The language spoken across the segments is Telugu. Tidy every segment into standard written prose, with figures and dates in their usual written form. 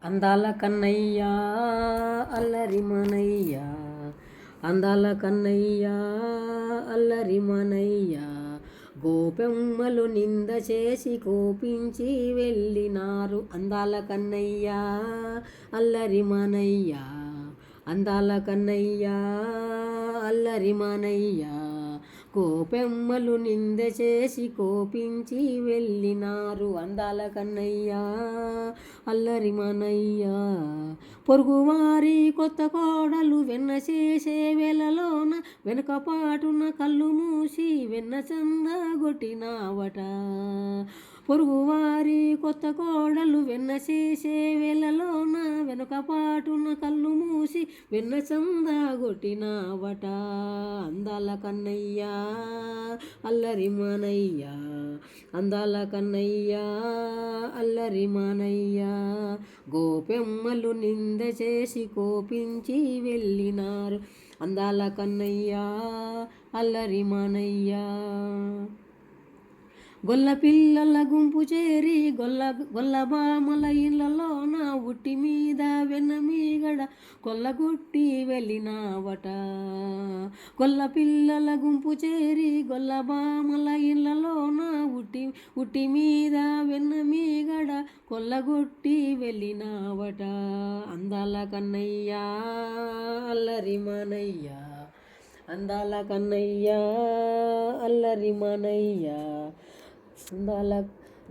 అందాల కన్నయ్య అల్లరి మనయ్య, అందాల కన్నయ్య అల్లరి మనయ్య, గోపెమ్మలు నింద చేసి కోపించి వెళ్ళినారు. అందాల కన్నయ్య అల్లరి మనయ్య, అందాల కన్నయ్య అల్లరి మనయ్య, కోపెమ్మలు నింద చేసి కోపించి వెళ్ళినారు. అందాల కన్నయ్య అల్లరి మనయ్య, పొరుగువారి కొత్త కోడలు వెన్న చేసే వేళలోన వెనుకపాటున కళ్ళు మూసి వెన్న చందగొట్టినావట. పొరుగువారి కొత్త కోడలు వెన్న చేసే వేళలోన వెనుకపాటున కళ్ళు మూసి వెన్న చందగొట్టినావట. అందాల కన్నయ్య అల్లరి మనయ్య, అందాల కన్నయ్య అల్లరి మనయ్య, గోపెమ్మలు నింద చేసి కోపించి వెళ్ళినారు. అందాల కన్నయ్య అల్లరి మనయ్య, గొల్ల పిల్లల గుంపు చేరి గొల్లబామల ఇళ్ళలోన ఉట్టి మీద వెన్నమీగడ కొల్లగొట్టి వెళ్ళినావట. గొల్ల పిల్లల గుంపు చేరి గొల్లబామల ఇళ్ళలోన ఉట్టి మీద వెన్నమీగడ కొల్లగొట్టి వెళ్ళినావట. అందాల కన్నయ్య అల్లరి మనయ్య, అందాల కన్నయ్య అల్లరి మనయ్య, అందాల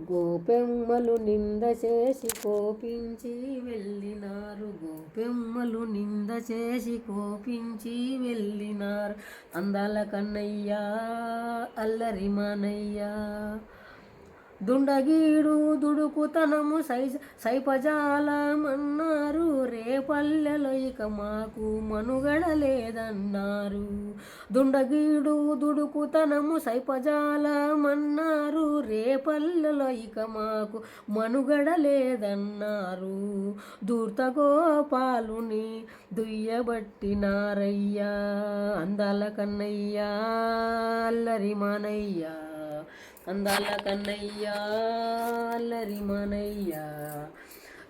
గోపెమ్మలు నింద చేసి కోపించి వెళ్ళినారు. గోపెమ్మలు నింద చేసి కోపించి వెళ్ళినారు. అందాల కన్నయ్య అల్లరి మనయ్య, దుండగీడు దుడుకుతనము సైపజాలమన్నారు. రేపల్లెలో ఇక మాకు మనుగడ లేదన్నారు. దుండగీడు దుడుకుతనము సైపజాలమన్నారు. రేపల్లెలో ఇక మాకు మనుగడ లేదన్నారు. ధూర్తగోపాలుని దుయ్యబట్టినారయ్యా. అందాల కన్నయ్య అల్లరి మనయ్య, అందాల కన్నయ్య అల్లరి మనయ్య,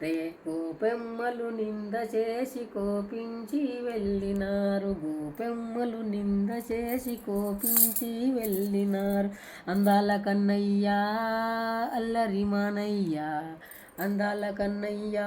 రే గోపెమ్మలు నింద చేసి కోపించి వెళ్ళినారు. గోపెమ్మలు నింద చేసి కోపించి వెళ్ళినారు. అందాల కన్నయ్య అల్లరి మనయ్య, అందాల కన్నయ్య